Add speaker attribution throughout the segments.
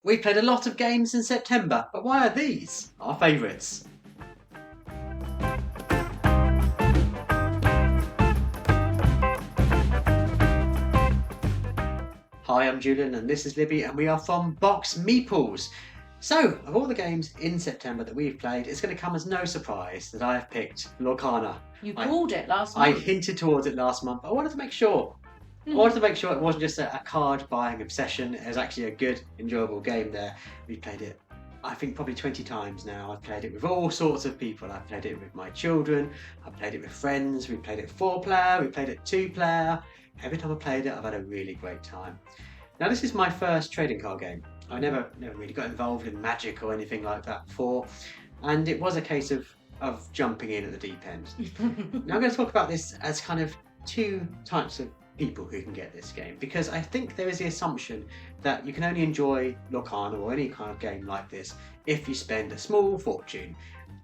Speaker 1: We played a lot of games in September, but why are these our favourites? Hi, I'm Julian and this is Libby and we are from BoxedMeeples. So, of all the games in September that we've played, it's going to come as no surprise that I have picked Lorcana.
Speaker 2: You called it last month.
Speaker 1: I hinted towards it last month, but I wanted to make sure. I wanted to make sure it wasn't just a card buying obsession. It was actually a good, enjoyable game there. We played it, I think, probably 20 times now. I've played it with all sorts of people. I've played it with my children. I've played it with friends. We played it 4-player. We played it 2-player. Every time I played it, I've had a really great time. Now, this is my first trading card game. I never really got involved in Magic or anything like that before. And it was a case of jumping in at the deep end. Now, I'm going to talk about this as kind of two types of people who can get this game, because I think there is the assumption that you can only enjoy Lorcana or any kind of game like this if you spend a small fortune.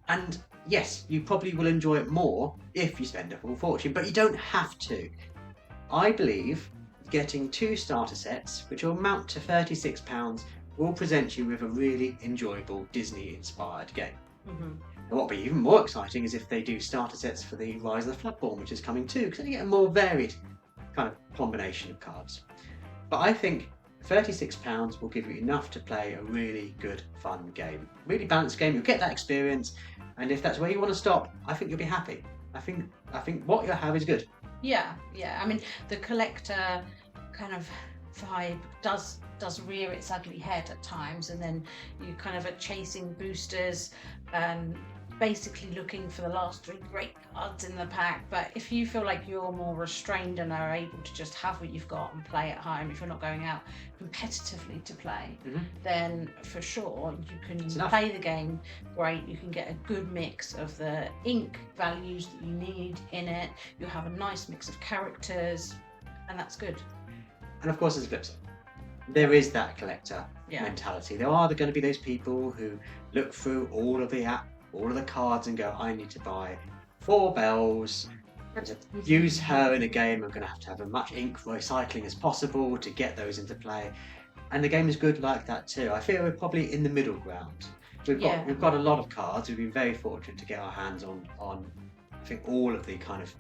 Speaker 1: And yes, you probably will enjoy it more if you spend a full fortune, but you don't have to. I believe getting 2 starter sets, which will amount to £36, will present you with a really enjoyable Disney-inspired game. And what will be even more exciting is if they do starter sets for the Rise of the Floodborn, which is coming too, because then you get a more varied kind of combination of cards. But I think £36 will give you enough to play a really good, fun game. Really balanced game, you'll get that experience, and if that's where you want to stop, I think you'll be happy. I think what you have is good.
Speaker 2: Yeah. I mean, the collector kind of vibe does rear its ugly head at times, and then you kind of are chasing boosters and basically looking for the last 3 great cards in the pack. But if you feel like you're more restrained and are able to just have what you've got and play at home, if you're not going out competitively to play, then for sure you can play the game great. You can get a good mix of the ink values that you need in it. You'll have a nice mix of characters, and that's good.
Speaker 1: And of course, there's a flip side. There is that collector mentality. There are going to be those people who look through all of the cards and go, I need to buy 4 bells, and to use her in a game I'm going to have as much ink recycling as possible to get those into play. And the game is good like that too. I feel we're probably in the middle ground. We've got a lot of cards. We've been very fortunate to get our hands on I think all of the kind of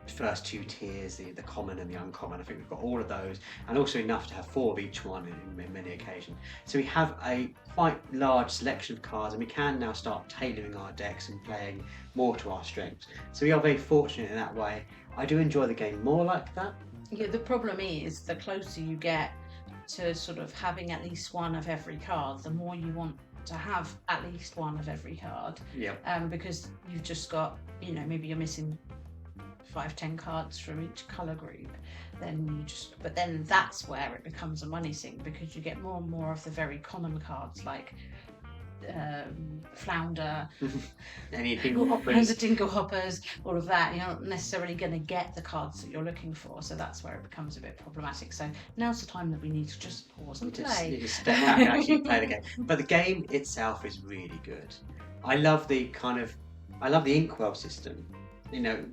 Speaker 1: first 2 tiers, the common and the uncommon. I think we've got all of those, and also enough to have 4 of each one in many occasions. So we have a quite large selection of cards, and we can now start tailoring our decks and playing more to our strengths. So we are very fortunate in that way. I do enjoy the game more like that.
Speaker 2: Yeah, the problem is the closer you get to sort of having at least one of every card, the more you want to have at least one of every card. Because you've just got, maybe you're missing 5-10 cards from each colour group, but then that's where it becomes a money sink, because you get more and more of the very common cards like Flounder,
Speaker 1: any dingle hoppers,
Speaker 2: the dingle hoppers, all of that. You're not necessarily going to get the cards that you're looking for, so that's where it becomes a bit problematic. So now's the time that we need to just pause and play.
Speaker 1: Need to step back and actually play the game. But the game itself is really good. I love the inkwell system.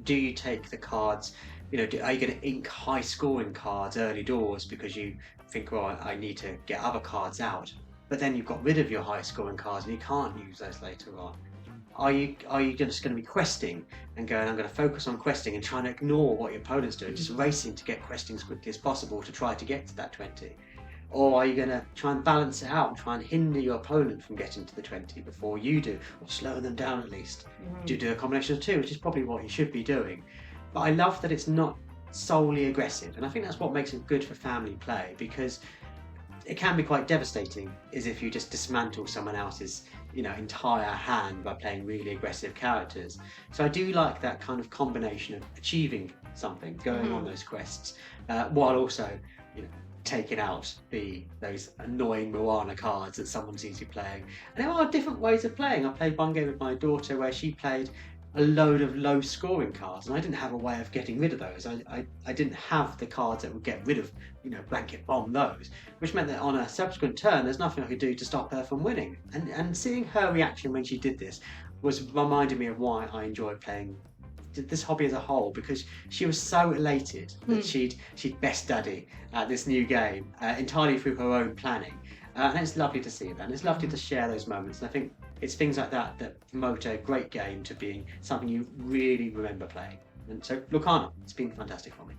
Speaker 1: Do you take the cards, are you going to ink high scoring cards early doors because you think, well, I need to get other cards out, but then you've got rid of your high scoring cards and you can't use those later on? Are you just going to be questing and going, I'm going to focus on questing and trying to ignore what your opponent's doing, just racing to get questing as quickly as possible to try to get to that 20? Or are you going to try and balance it out and try and hinder your opponent from getting to the 20 before you do, or slow them down at least? Do a combination of 2, which is probably what you should be doing. But I love that it's not solely aggressive, and I think that's what makes it good for family play, because it can be quite devastating is if you just dismantle someone else's entire hand by playing really aggressive characters. So I do like that kind of combination of achieving something, going on those quests, while also taking out those annoying Moana cards that someone seems to be playing. And there are different ways of playing. I played one game with my daughter where she played a load of low scoring cards, and I didn't have a way of getting rid of those. I didn't have the cards that would get rid of, blanket bomb those, which meant that on a subsequent turn there's nothing I could do to stop her from winning. And seeing her reaction when she did this reminded me of why I enjoy playing this hobby as a whole, because she was so elated that she'd best study at this new game entirely through her own planning. And it's lovely to see that, and it's lovely to share those moments. And I think it's things like that that promote a great game to being something you really remember playing. And so, Lorcana, it's been fantastic for me.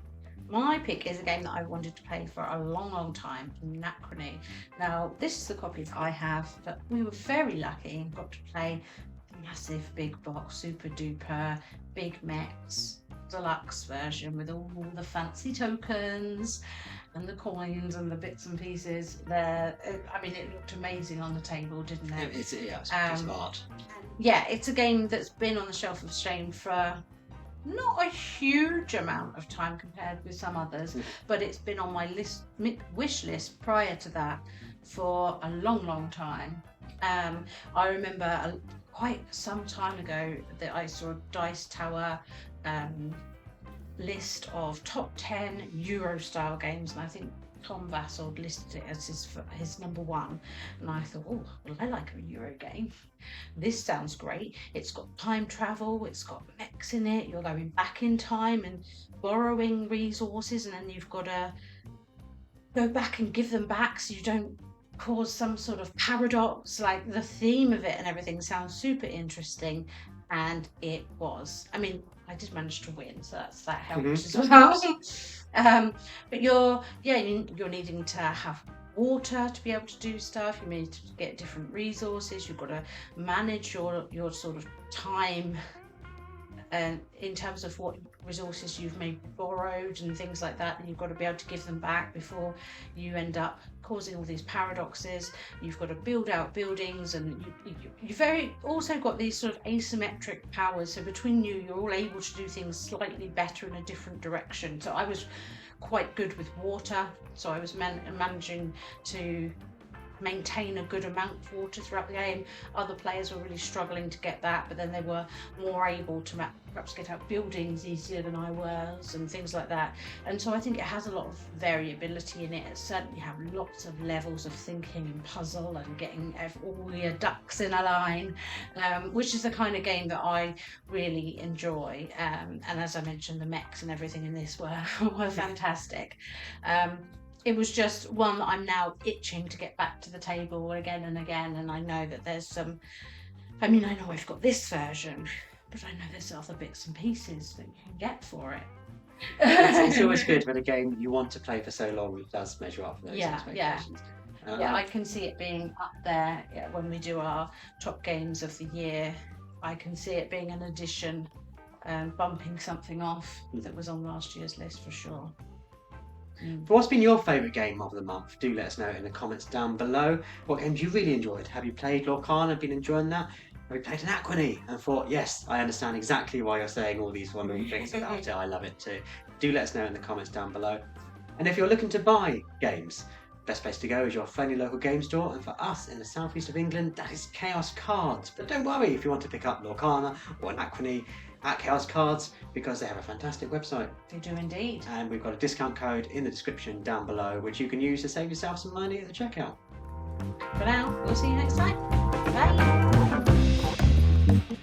Speaker 2: My pick is a game that I wanted to play for a long time, Anachrony. Now, this is the copy that I have, but we were very lucky and got to play the massive big box, super duper, big mechs, deluxe version with all the fancy tokens and the coins and the bits and pieces there. I mean, it looked amazing on the table, didn't it?
Speaker 1: It's pretty smart.
Speaker 2: Yeah, it's a game that's been on the shelf of shame for not a huge amount of time compared with some others, but it's been on my wish list prior to that for a long time. I remember quite some time ago that I saw a Dice Tower list of top 10 Euro style games, and I think Tom Vassold listed it as his number one, and I thought, oh, well, I like a Euro game. This sounds great. It's got time travel, it's got mechs in it, you're going back in time and borrowing resources, and then you've got to go back and give them back so you don't cause some sort of paradox. Like, the theme of it and everything sounds super interesting, and it was. I mean, I did manage to win, so that helped as well. But you're needing to have water to be able to do stuff. You need to get different resources. You've got to manage your sort of time, and in terms of what resources you've maybe borrowed and things like that, and you've got to be able to give them back before you end up causing all these paradoxes. You've got to build out buildings, and you've also got these sort of asymmetric powers, so between you're all able to do things slightly better in a different direction. So I was quite good with water, so I was managing to maintain a good amount of water throughout the game. Other players were really struggling to get that, but then they were more able to perhaps get out buildings easier than I was and things like that. And so I think it has a lot of variability in it. It certainly have lots of levels of thinking and puzzle and getting all your ducks in a line, which is the kind of game that I really enjoy. And as I mentioned, the mechs and everything in this were fantastic. It was just one that I'm now itching to get back to the table again and again, and I know that there's some, I mean, I know I've got this version, but I know there's other bits and pieces that you can get for it.
Speaker 1: It's always good when a game you want to play for so long does measure up for those expectations.
Speaker 2: Yeah, I can see it being up there when we do our top games of the year. I can see it being an addition, bumping something off that was on last year's list for sure.
Speaker 1: But what's been your favourite game of the month? Do let us know in the comments down below. What games you really enjoyed? Have you played Lorcana? Been enjoying that? Have you played Anachrony and thought, yes, I understand exactly why you're saying all these wonderful things about it. I love it too. Do let us know in the comments down below. And if you're looking to buy games, best place to go is your friendly local game store, and for us in the southeast of England, that is Chaos Cards. But don't worry if you want to pick up Lorcana or Anachrony at Chaos Cards, because they have a fantastic website.
Speaker 2: They do indeed.
Speaker 1: And we've got a discount code in the description down below, which you can use to save yourself some money at the checkout.
Speaker 2: For now, we'll see you next time. Bye.